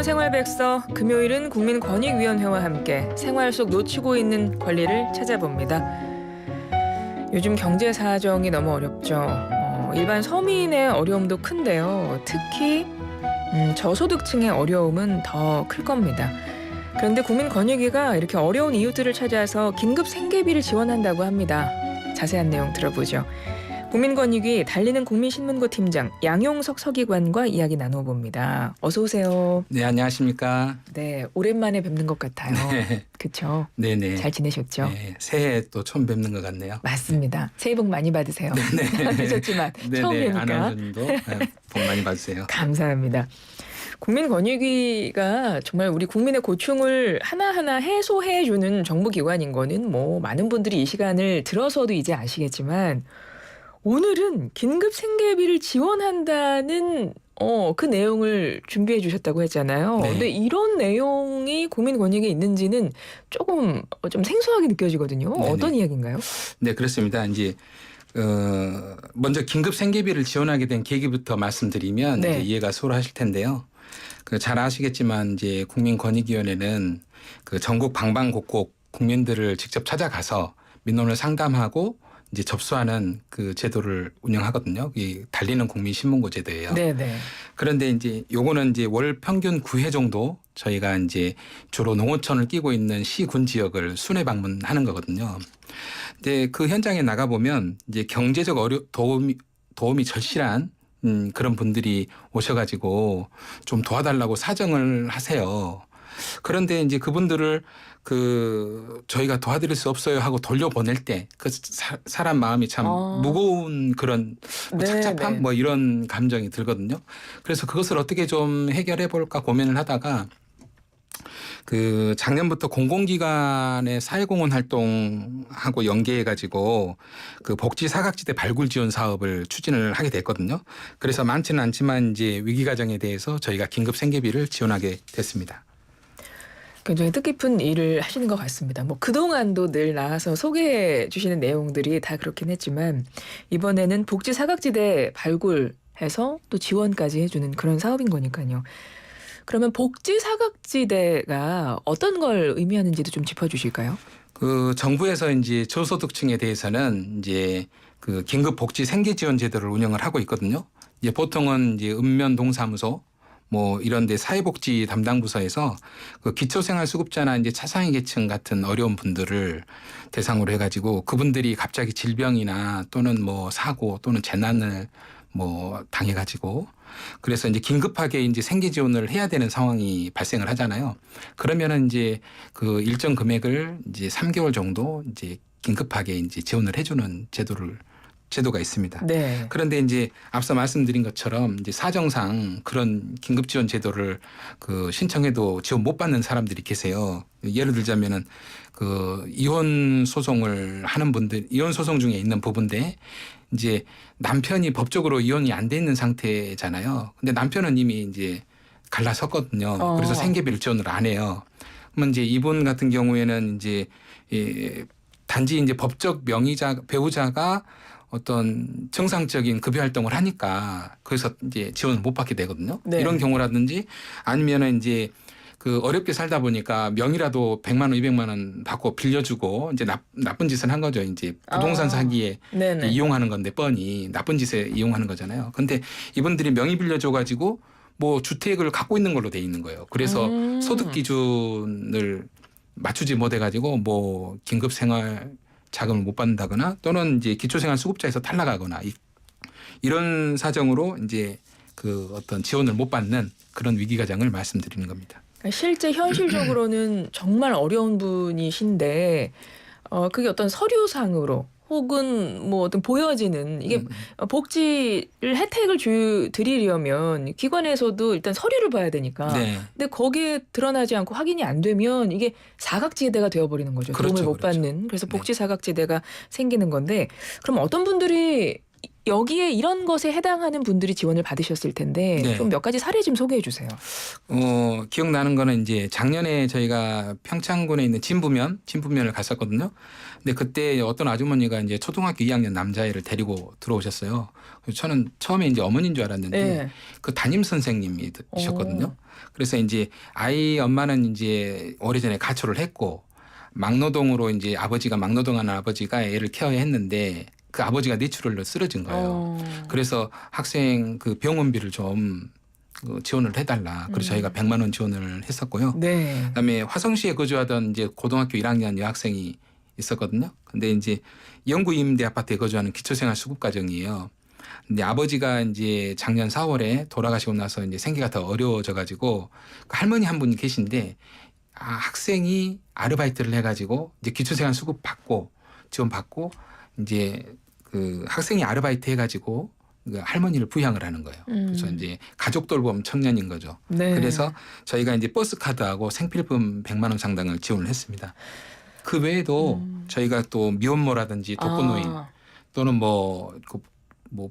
생활백서 금요일은 국민권익위원회와 함께 생활 속 놓치고 있는 권리를 찾아봅니다. 요즘 경제 사정이 너무 어렵죠. 일반 서민의 어려움도 큰데요. 특히 저소득층의 어려움은 더 클 겁니다. 그런데 국민권익위가 이렇게 어려운 이웃들을 찾아서 긴급 생계비를 지원한다고 합니다. 자세한 내용 들어보죠. 국민권익위 달리는 국민신문고 팀장 양용석 서기관과 이야기 나눠봅니다. 어서 오세요. 네, 안녕하십니까. 네, 오랜만에 뵙는 것 같아요. 네. 그렇죠? 네네. 잘 지내셨죠? 네, 새해 또 처음 뵙는 것 같네요. 맞습니다. 새해 복 많이 받으세요. 네네. 하셨지만 처음 뵈니까. 아나운서님도 복 많이 받으세요. 감사합니다. 국민권익위가 정말 우리 국민의 고충을 하나하나 해소해주는 정부기관인 거는 뭐 많은 분들이 이 시간을 들어서도 이제 아시겠지만 오늘은 긴급 생계비를 지원한다는 그 내용을 준비해 주셨다고 했잖아요. 네. 근데 이런 내용이 국민권익위에 있는지는 조금 좀 생소하게 느껴지거든요. 네네. 어떤 이야기인가요? 네, 그렇습니다. 이제 먼저 긴급 생계비를 지원하게 된 계기부터 말씀드리면 네. 이제 이해가 수월하실 텐데요. 잘 아시겠지만 이제 국민권익위원회는 그 전국 방방곡곡 국민들을 직접 찾아가서 민원을 상담하고 이제 접수하는 그 제도를 운영하거든요. 이 달리는 국민신문고 제도예요. 네네. 그런데 이제 요거는 이제 월 평균 9회 정도 저희가 이제 주로 농어촌을 끼고 있는 시군 지역을 순회 방문하는 거거든요. 근데 그 현장에 나가 보면 이제 경제적 도움이 절실한 그런 분들이 오셔가지고 좀 도와달라고 사정을 하세요. 그런데 이제 그분들을 저희가 도와드릴 수 없어요 하고 돌려보낼 때 그 사람 마음이 참 무거운 그런 착잡함 뭐 이런 감정이 들거든요. 그래서 그것을 어떻게 좀 해결해 볼까 고민을 하다가 작년부터 공공기관의 사회공헌 활동하고 연계해 가지고 그 복지 사각지대 발굴 지원 사업을 추진을 하게 됐거든요. 그래서 많지는 않지만 이제 위기 과정에 대해서 저희가 긴급 생계비를 지원하게 됐습니다. 굉장히 뜻깊은 일을 하시는 것 같습니다. 뭐 그동안도 늘 나와서 소개해 주시는 내용들이 다 그렇긴 했지만 이번에는 복지 사각지대 발굴해서 또 지원까지 해주는 그런 사업인 거니까요. 그러면 복지 사각지대가 어떤 걸 의미하는지도 좀 짚어주실까요? 정부에서 이제 저소득층에 대해서는 이제 긴급 복지 생계 지원 제도를 운영을 하고 있거든요. 이제 보통은 이제 읍면동사무소 뭐 이런 데 사회복지 담당 부서에서 기초생활수급자나 이제 차상위 계층 같은 어려운 분들을 대상으로 해가지고 그분들이 갑자기 질병이나 또는 뭐 사고 또는 재난을 뭐 당해가지고 그래서 이제 긴급하게 이제 생계 지원을 해야 되는 상황이 발생을 하잖아요. 그러면은 이제 일정 금액을 이제 3개월 정도 이제 긴급하게 이제 지원을 해주는 제도가 있습니다. 네. 그런데 이제 앞서 말씀드린 것처럼 이제 사정상 그런 긴급 지원 제도를 신청해도 지원 못 받는 사람들이 계세요. 예를 들자면은 이혼 소송을 하는 분들, 이혼 소송 중에 있는 부부인데 이제 남편이 법적으로 이혼이 안 돼 있는 상태잖아요. 근데 남편은 이미 이제 갈라섰거든요. 그래서 생계비를 지원을 안 해요. 그러면 이제 이분 같은 경우에는 이제 단지 이제 법적 배우자가 어떤 정상적인 급여 활동을 하니까 그래서 이제 지원을 못 받게 되거든요. 네. 이런 경우라든지 아니면은 이제 어렵게 살다 보니까 명의라도 100만 원, 200만 원 받고 빌려주고 이제 나쁜 짓을 한 거죠. 이제 부동산 사기에 이용하는 건데 뻔히 나쁜 짓에 이용하는 거잖아요. 근데 이분들이 명의 빌려줘 가지고 뭐 주택을 갖고 있는 걸로 돼 있는 거예요. 그래서 소득 기준을 맞추지 못해 가지고 뭐 긴급 생활 자금을 못 받는다거나 또는 이제 기초생활수급자에서 탈락하거나 이런 사정으로 이제 어떤 지원을 못 받는 그런 위기 과정을 말씀드리는 겁니다. 실제 현실적으로는 정말 어려운 분이신데 그게 어떤 서류상으로 혹은 뭐 어떤 보여지는 이게 복지를 혜택을 드리려면 기관에서도 일단 서류를 봐야 되니까. 네. 근데 거기에 드러나지 않고 확인이 안 되면 이게 사각지대가 되어버리는 거죠. 그렇죠, 도움을 못 받는. 그래서 복지 사각지대가 생기는 건데 그럼 어떤 분들이 여기에 이런 것에 해당하는 분들이 지원을 받으셨을 텐데 네. 좀 몇 가지 사례 좀 소개해 주세요. 기억나는 거는 이제 작년에 저희가 평창군에 있는 진부면을 갔었거든요. 근데 그때 어떤 아주머니가 이제 초등학교 2학년 남자애를 데리고 들어오셨어요. 그래서 저는 처음에 이제 어머니인 줄 알았는데 네. 그 담임 선생님이셨거든요. 그래서 이제 아이 엄마는 이제 오래전에 가초를 했고 막노동으로 이제 막노동하는 아버지가 애를 케어했는데 그 아버지가 뇌출혈로 쓰러진 거예요. 그래서 학생 그 병원비를 좀 지원을 해달라. 그래서 저희가 100만 원 지원을 했었고요. 네. 그다음에 화성시에 거주하던 이제 고등학교 1학년 여학생이 있었거든요. 근데 이제 영구 임대 아파트에 거주하는 기초생활 수급 가정이에요. 근데 아버지가 이제 작년 4월에 돌아가시고 나서 이제 생계가 더 어려워져 가지고 그 할머니 한 분이 계신데 학생이 아르바이트를 해가지고 이제 기초생활 수급 받고 지원 받고 이제 그 학생이 아르바이트 해가지고 그 할머니를 부양을 하는 거예요. 그래서 이제 가족 돌봄 청년인 거죠. 네. 그래서 저희가 이제 버스 카드하고 생필품 100만 원 상당을 지원을 했습니다. 그 외에도 저희가 또 미혼모라든지 독거노인 또는 뭐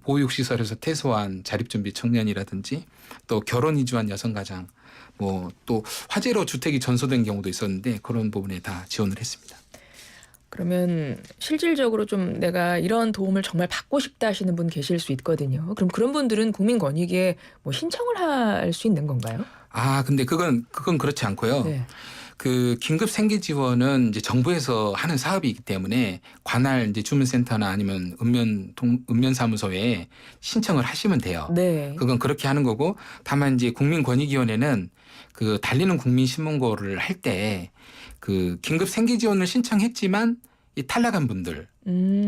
보육시설에서 퇴소한 자립준비 청년이라든지 또 결혼 이주한 여성가장 뭐 또 화재로 주택이 전소된 경우도 있었는데 그런 부분에 다 지원을 했습니다. 그러면 실질적으로 좀 내가 이런 도움을 정말 받고 싶다 하시는 분 계실 수 있거든요. 그럼 그런 분들은 국민권익위에 뭐 신청을 할 수 있는 건가요? 근데 그건 그렇지 않고요. 네. 그 긴급 생계 지원은 이제 정부에서 하는 사업이기 때문에 관할 이제 주민센터나 아니면 읍면 사무소에 신청을 하시면 돼요. 네. 그건 그렇게 하는 거고 다만 이제 국민권익위원회는 그 달리는 국민신문고를 할 때 그 긴급 생계 지원을 신청했지만 이 탈락한 분들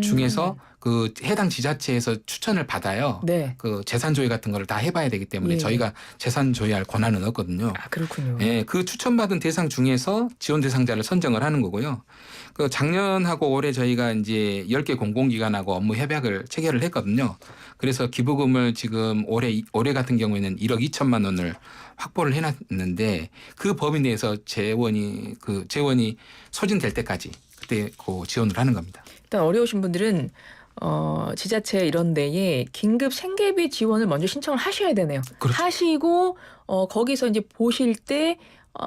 중에서 그 해당 지자체에서 추천을 받아요. 네. 그 재산 조회 같은 거를 다 해봐야 되기 때문에 예. 저희가 재산 조회할 권한은 없거든요. 그렇군요. 예, 그 추천받은 대상 중에서 지원 대상자를 선정을 하는 거고요. 그 작년하고 올해 저희가 이제 10개 공공기관하고 업무 협약을 체결을 했거든요. 그래서 기부금을 지금 올해 같은 경우에는 1억 2천만 원을 확보를 해놨는데 그 범위 내에서 재원이 소진될 때까지 그때 그 지원을 하는 겁니다. 일단 어려우신 분들은 지자체 이런 데에 긴급 생계비 지원을 먼저 신청을 하셔야 되네요. 그렇죠. 하시고 거기서 이제 보실 때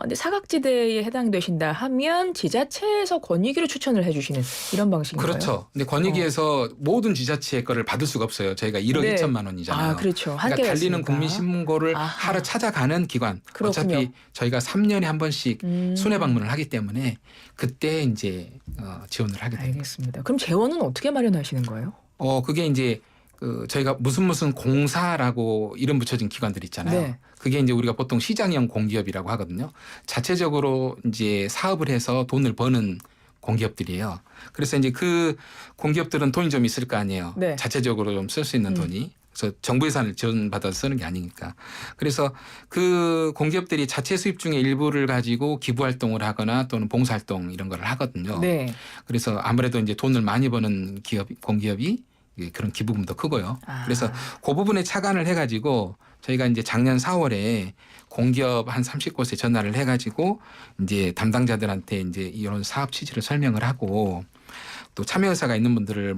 근데 사각지대에 해당되신다 하면 지자체에서 권익위로 추천을 해주시는 이런 방식인가요? 그렇죠. 근데 권익위에서 모든 지자체의 거를 받을 수가 없어요. 저희가 1억 네. 2천만 원이잖아요. 그렇죠. 그러니까 달리는 국민신문고를 아하. 하러 찾아가는 기관. 그렇군요. 어차피 저희가 3년에 한 번씩 순회 방문을 하기 때문에 그때 이제 지원을 하게 됩니다. 알겠습니다. 그럼 재원은 어떻게 마련하시는 거예요? 그게 이제 저희가 무슨 공사라고 이름 붙여진 기관들 있잖아요. 네. 그게 이제 우리가 보통 시장형 공기업이라고 하거든요. 자체적으로 이제 사업을 해서 돈을 버는 공기업들이에요. 그래서 이제 그 공기업들은 돈이 좀 있을 거 아니에요. 네. 자체적으로 좀 쓸 수 있는 돈이. 그래서 정부 예산을 지원받아서 쓰는 게 아니니까. 그래서 그 공기업들이 자체 수입 중에 일부를 가지고 기부 활동을 하거나 또는 봉사 활동 이런 거를 하거든요. 네. 그래서 아무래도 이제 돈을 많이 버는 공기업이 그런 기부금도 크고요. 그래서 그 부분에 착안을 해가지고 저희가 이제 작년 4월에 공기업 한 30곳에 전화를 해가지고 이제 담당자들한테 이제 이런 사업 취지를 설명을 하고 또 참여 의사가 있는 분들을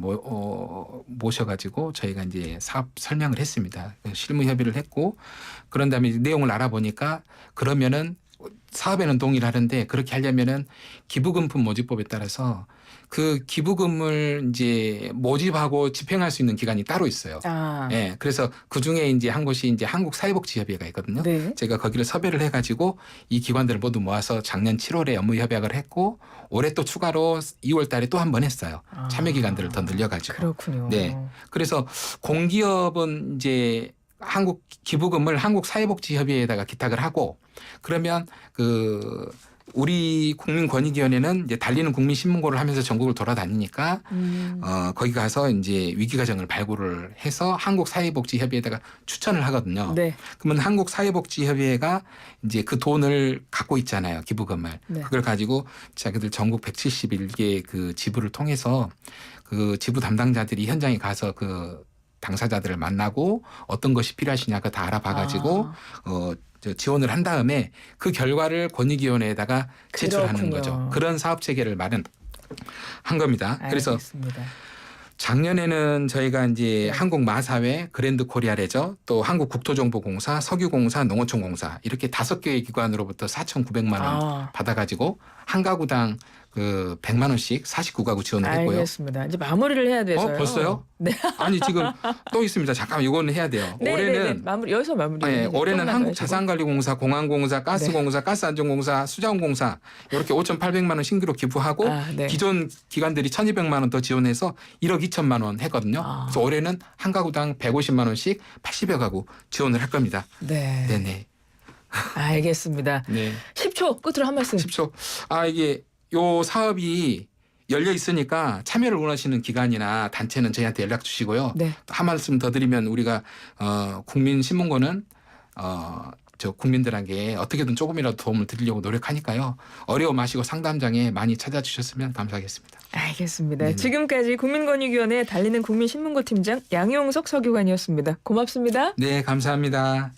모셔가지고 저희가 이제 사업 설명을 했습니다. 실무 협의를 했고 그런 다음에 내용을 알아보니까 그러면은 사업에는 동의를 하는데 그렇게 하려면은 기부금품 모집법에 따라서 그 기부금을 이제 모집하고 집행할 수 있는 기관이 따로 있어요. 예. 그래서 그 중에 이제 한 곳이 이제 한국사회복지협의회가 있거든요. 네. 제가 거기를 섭외를 해가지고 이 기관들을 모두 모아서 작년 7월에 업무 협약을 했고 올해 또 추가로 2월 달에 또 한 번 했어요. 참여 기관들을 더 늘려가지고. 그렇군요. 네. 그래서 공기업은 이제 한국 기부금을 한국사회복지협의회에다가 기탁을 하고 그러면 우리 국민권익위원회는 이제 달리는 국민신문고를 하면서 전국을 돌아다니니까 거기 가서 이제 위기과정을 발굴을 해서 한국사회복지협의회에다가 추천을 하거든요. 네. 그러면 한국사회복지협의회가 이제 그 돈을 갖고 있잖아요. 기부금을. 네. 그걸 가지고 자기들 전국 171개 그 지부를 통해서 그 지부 담당자들이 현장에 가서 그 당사자들을 만나고 어떤 것이 필요하시냐 그거 다 알아봐가지고 지원을 한 다음에 그 결과를 권익위원회에다가 제출하는 그렇군요. 거죠. 그런 사업 체계를 마련한 겁니다. 알겠습니다. 그래서 작년에는 저희가 이제 한국 마사회, 그랜드 코리아 레저, 또 한국 국토정보공사, 석유공사, 농어촌공사 이렇게 5개의 기관으로부터 4,900만 원 아, 받아가지고 한 가구당 그 100만 원씩 49가구 지원을 했고요. 알겠습니다. 이제 마무리를 해야 돼서요. 벌써요? 네. 아니 지금 또 있습니다. 잠깐만 이거는 해야 돼요. 네, 올해는 네, 네. 마무리 여기서 마무리. 네, 올해는 한국자산관리공사, 공항공사, 가스공사, 가스안전공사, 수자원공사 이렇게 5,800만 원 신규로 기부하고 네. 기존 기관들이 1,200만 원 더 지원해서 1억 2천만 원 했거든요. 아. 그래서 올해는 한 가구당 150만 원씩 80여 가구 지원을 할 겁니다. 네. 네네. 알겠습니다. 네. 10초 끝으로 한 말씀. 10초. 이게 요 사업이 열려 있으니까 참여를 원하시는 기관이나 단체는 저희한테 연락 주시고요. 네. 한 말씀 더 드리면 우리가 국민신문고는 저 국민들에게 어떻게든 조금이라도 도움을 드리려고 노력하니까요. 어려움 마시고 상담장에 많이 찾아주셨으면 감사하겠습니다. 알겠습니다. 네네. 지금까지 국민권익위원회 달리는 국민신문고 팀장 양용석 서기관이었습니다. 고맙습니다. 네, 감사합니다.